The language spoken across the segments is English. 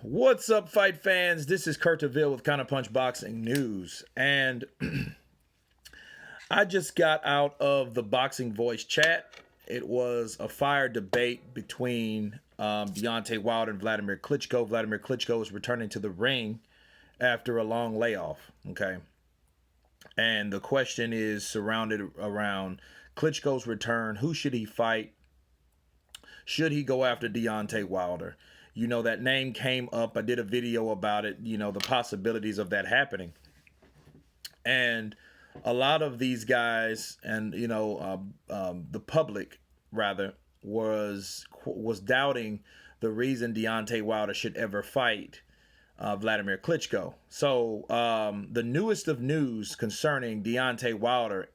What's up, fight fans? This is Kurt DeVille with Counterpunch Boxing News, and I just got out of the Boxing Voice chat. It was a fire debate between Deontay Wilder and Wladimir Klitschko. Wladimir Klitschko is returning to the ring after a long layoff, okay? And the question is surrounded around Klitschko's return. Who should he fight? Should he go after Deontay Wilder? You know, that name came up. I did a video about it, you know, the possibilities of that happening. And a lot of these guys and, you know, the public, rather, was doubting the reason Deontay Wilder should ever fight Wladimir Klitschko. So the newest of news concerning Deontay Wilder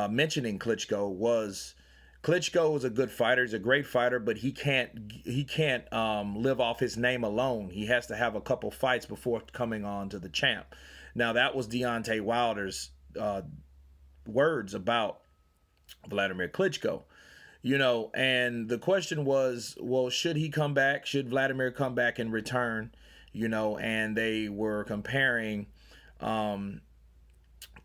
mentioning Klitschko was Klitschko is a good fighter. He's a great fighter, but he can't live off his name alone. He has to have a couple fights before coming on to the champ. Now, that was Deontay Wilder's words about Wladimir Klitschko. You know, and the question was, well, should he come back? Should Wladimir come back and return? You know, and they were comparing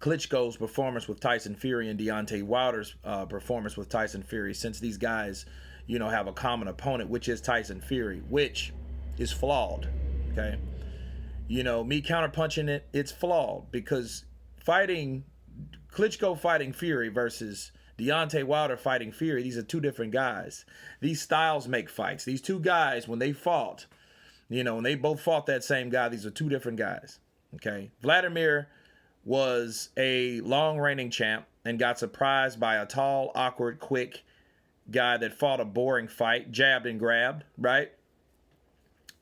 Klitschko's performance with Tyson Fury and Deontay Wilder's performance with Tyson Fury, since these guys, you know, have a common opponent, which is Tyson Fury, which is flawed, okay? You know, me counterpunching it, it's flawed because Klitschko fighting Fury versus Deontay Wilder fighting Fury, these are two different guys. These styles make fights. These two guys, when they fought, you know, when they both fought that same guy, these are two different guys, okay? Wladimir was a long reigning champ and got surprised by a tall, awkward, quick guy that fought a boring fight, jabbed and grabbed, right?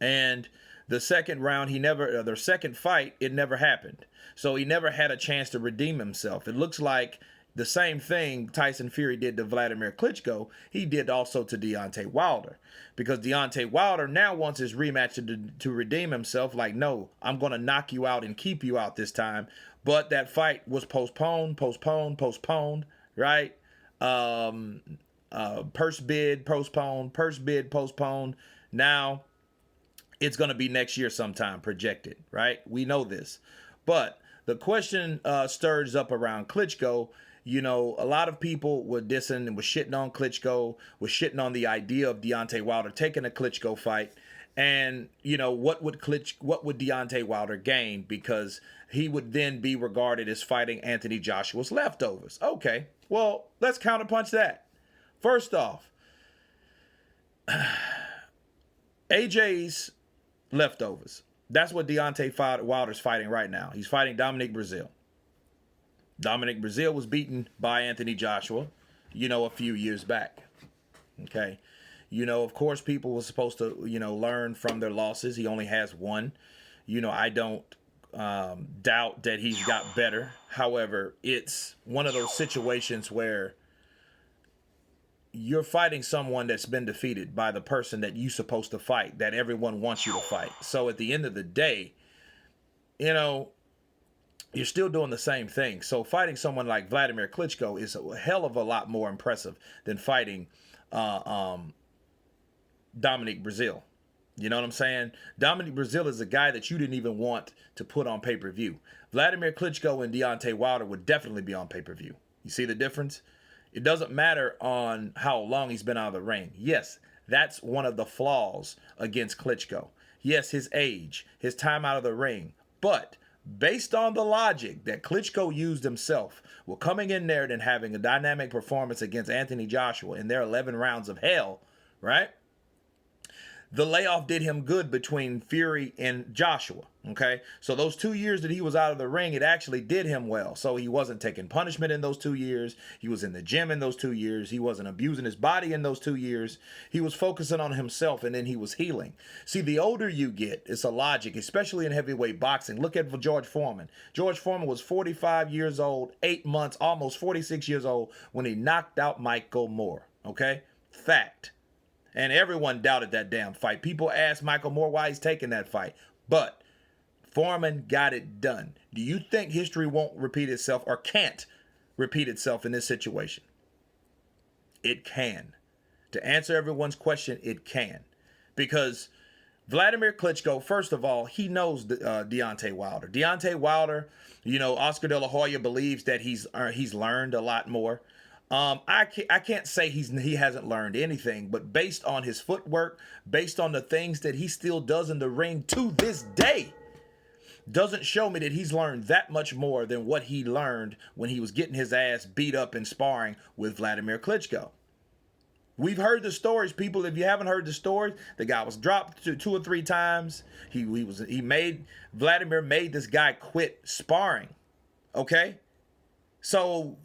And the second round, their second fight, it never happened. So he never had a chance to redeem himself. It looks like the same thing Tyson Fury did to Wladimir Klitschko, he did also to Deontay Wilder. Because Deontay Wilder now wants his rematch to redeem himself. Like, no, I'm going to knock you out and keep you out this time. But that fight was postponed, right? Purse bid postponed. Now, it's going to be next year sometime, projected, right? We know this. But the question stirs up around Klitschko. You know, a lot of people were dissing and was shitting on Klitschko, was shitting on the idea of Deontay Wilder taking a Klitschko fight. And, you know, what would Deontay Wilder gain? Because he would then be regarded as fighting Anthony Joshua's leftovers. Okay, well, let's counterpunch that. First off, AJ's leftovers. That's what Deontay Wilder's fighting right now. He's fighting Dominic Breazeale. Dominic Breazeale was beaten by Anthony Joshua, you know, a few years back. Okay. You know, of course, people were supposed to, you know, learn from their losses. He only has one. You know, I don't doubt that he's got better. However, it's one of those situations where you're fighting someone that's been defeated by the person that you're supposed to fight, that everyone wants you to fight. So at the end of the day, you know, you're still doing the same thing. So fighting someone like Wladimir Klitschko is a hell of a lot more impressive than fighting Dominic Breazeale. You know what I'm saying? Dominic Breazeale is a guy that you didn't even want to put on pay-per-view. Wladimir Klitschko and Deontay Wilder would definitely be on pay-per-view. You see the difference? It doesn't matter on how long he's been out of the ring. Yes, that's one of the flaws against Klitschko. Yes, his age, his time out of the ring. But based on the logic that Klitschko used himself, well, coming in there and having a dynamic performance against Anthony Joshua in their 11 rounds of hell, right? The layoff did him good between Fury and Joshua, okay? So those 2 years that he was out of the ring, it actually did him well. So he wasn't taking punishment in those 2 years. He was in the gym in those 2 years. He wasn't abusing his body in those 2 years. He was focusing on himself, and then he was healing. See, the older you get, it's a logic, especially in heavyweight boxing. Look at George Foreman. George Foreman was 45 years old, 8 months, almost 46 years old when he knocked out Michael Moore, okay? Fact. And everyone doubted that damn fight. People asked Michael Moore why he's taking that fight. But Foreman got it done. Do you think history won't repeat itself or can't repeat itself in this situation? It can. To answer everyone's question, it can. Because Wladimir Klitschko, first of all, he knows Deontay Wilder. Deontay Wilder, Oscar De La Hoya believes that he's learned a lot more. I can't say he hasn't learned anything, but based on his footwork, based on the things that he still does in the ring to this day, doesn't show me that he's learned that much more than what he learned when he was getting his ass beat up in sparring with Wladimir Klitschko. We've heard the stories, people. If you haven't heard the stories, the guy was dropped 2 or 3 times. Wladimir made this guy quit sparring. Okay? So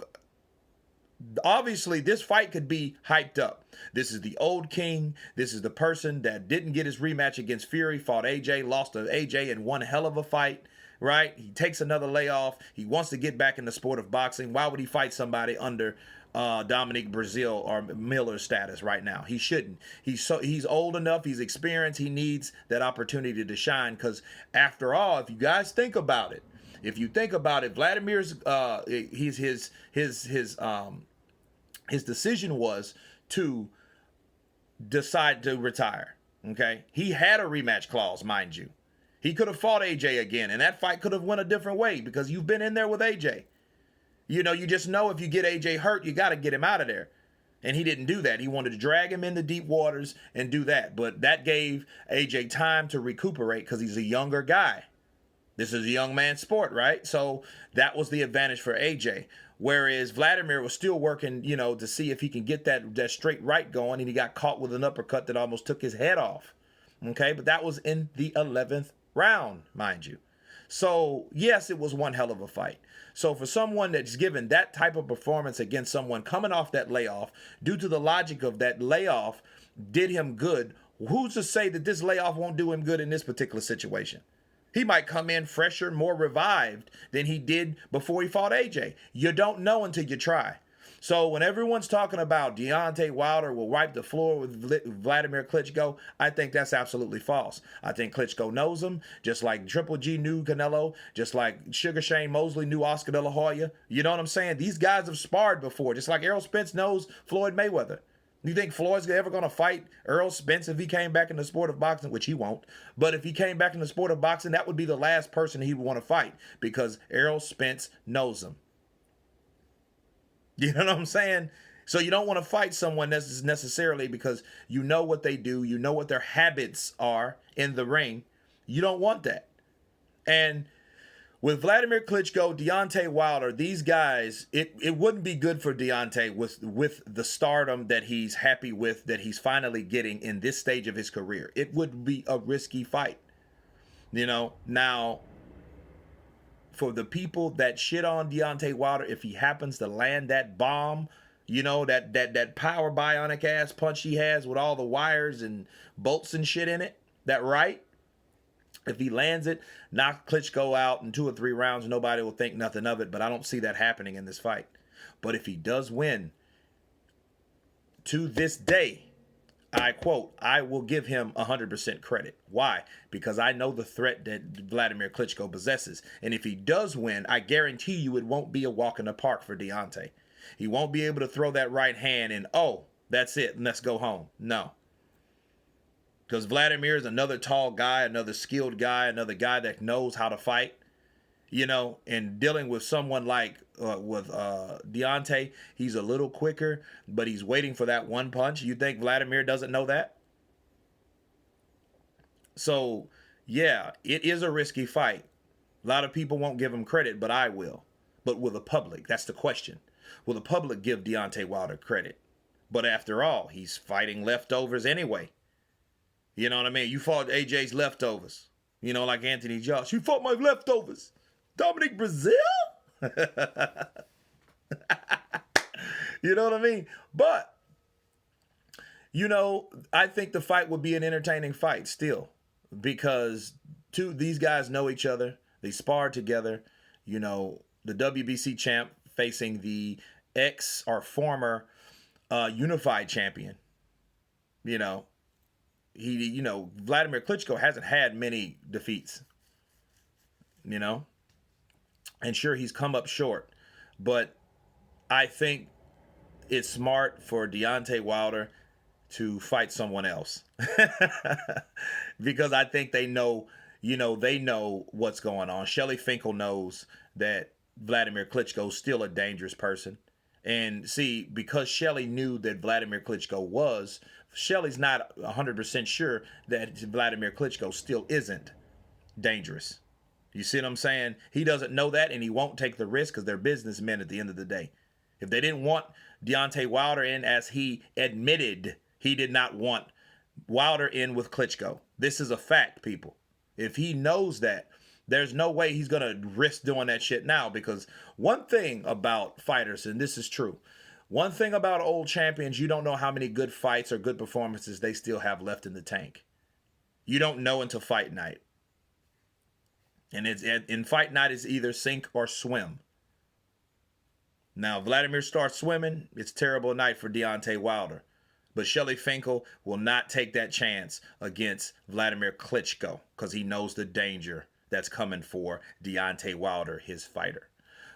obviously this fight could be hyped up. This is the old king. This is the person that didn't get his rematch against Fury, fought AJ, lost to AJ in one hell of a fight, right? He takes another layoff. He wants to get back in the sport of boxing. Why would he fight somebody under Dominique Brazil or Miller status right now? He shouldn't. He's old enough. He's experienced. He needs that opportunity to shine, because after all, if you guys think about it, Vladimir's his decision was to decide to retire. Okay, he had a rematch clause, mind you. He could have fought AJ again, and that fight could have went a different way, because you've been in there with AJ. You just know if you get AJ hurt, you got to get him out of there. And he didn't do that. He wanted to drag him into deep waters and do that. But that gave AJ time to recuperate, because he's a younger guy. This is a young man's sport, right? So that was the advantage for AJ. Whereas Wladimir was still working, to see if he can get that straight right going, and he got caught with an uppercut that almost took his head off. Okay, but that was in the 11th round, mind you. So, yes, it was one hell of a fight. So for someone that's given that type of performance against someone coming off that layoff, due to the logic of that layoff did him good, who's to say that this layoff won't do him good in this particular situation? He might come in fresher, more revived than he did before he fought AJ. You don't know until you try. So when everyone's talking about Deontay Wilder will wipe the floor with Wladimir Klitschko, I think that's absolutely false. I think Klitschko knows him, just like Triple G knew Canelo, just like Sugar Shane Mosley knew Oscar De La Hoya. You know what I'm saying? These guys have sparred before, just like Errol Spence knows Floyd Mayweather. You think Floyd's ever going to fight Errol Spence if he came back in the sport of boxing? Which he won't. But if he came back in the sport of boxing, that would be the last person he would want to fight, because Errol Spence knows him. You know what I'm saying? So you don't want to fight someone necessarily because you know what they do. You know what their habits are in the ring. You don't want that. And with Wladimir Klitschko, Deontay Wilder, these guys, it wouldn't be good for Deontay with the stardom that he's happy with, that he's finally getting in this stage of his career. It would be a risky fight. Now, for the people that shit on Deontay Wilder, if he happens to land that bomb, that power bionic ass punch he has with all the wires and bolts and shit in it, that right? If he lands it, knock Klitschko out in 2 or 3 rounds, nobody will think nothing of it, but I don't see that happening in this fight. But if he does win, to this day, I quote, I will give him 100% credit. Why? Because I know the threat that Wladimir Klitschko possesses. And if he does win, I guarantee you it won't be a walk in the park for Deontay. He won't be able to throw that right hand and, oh, that's it, let's go home. No. Because Wladimir is another tall guy, another skilled guy, another guy that knows how to fight. And dealing with someone like Deontay, he's a little quicker, but he's waiting for that one punch. You think Wladimir doesn't know that? So, yeah, it is a risky fight. A lot of people won't give him credit, but I will. But will the public? That's the question. Will the public give Deontay Wilder credit? But after all, he's fighting leftovers anyway. You know what I mean? You fought AJ's leftovers. Like Anthony Josh. You fought my leftovers. Dominique Brazil? You know what I mean? But, I think the fight would be an entertaining fight still, because these guys know each other. They sparred together. The WBC champ facing the ex or former unified champion. Vladimir Klitschko hasn't had many defeats. And sure, he's come up short, but I think it's smart for Deontay Wilder to fight someone else. Because I think they know, they know what's going on. Shelly Finkel knows that Wladimir Klitschko is still a dangerous person. And see, because Shelly knew that Wladimir Klitschko was, Shelly's not 100% sure that Wladimir Klitschko still isn't dangerous. You see what I'm saying? He doesn't know that, and he won't take the risk because they're businessmen at the end of the day. If they didn't want Deontay Wilder in, as he admitted, he did not want Wilder in with Klitschko. This is a fact, people. If he knows that, there's no way he's going to risk doing that shit now, because one thing about fighters, and this is true, one thing about old champions, you don't know how many good fights or good performances they still have left in the tank. You don't know until fight night. And in fight night, it's either sink or swim. Now, Wladimir starts swimming, it's a terrible night for Deontay Wilder. But Shelly Finkel will not take that chance against Wladimir Klitschko because he knows the danger that's coming for Deontay Wilder, his fighter.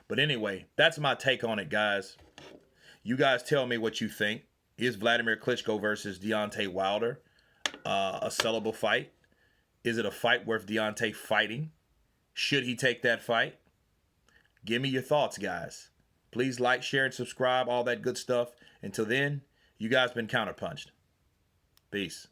But anyway, that's my take on it, guys. You guys tell me what you think. Is Wladimir Klitschko versus Deontay Wilder a sellable fight? Is it a fight worth Deontay fighting? Should he take that fight? Give me your thoughts, guys. Please like, share, and subscribe, all that good stuff. Until then, you guys been counterpunched. Peace.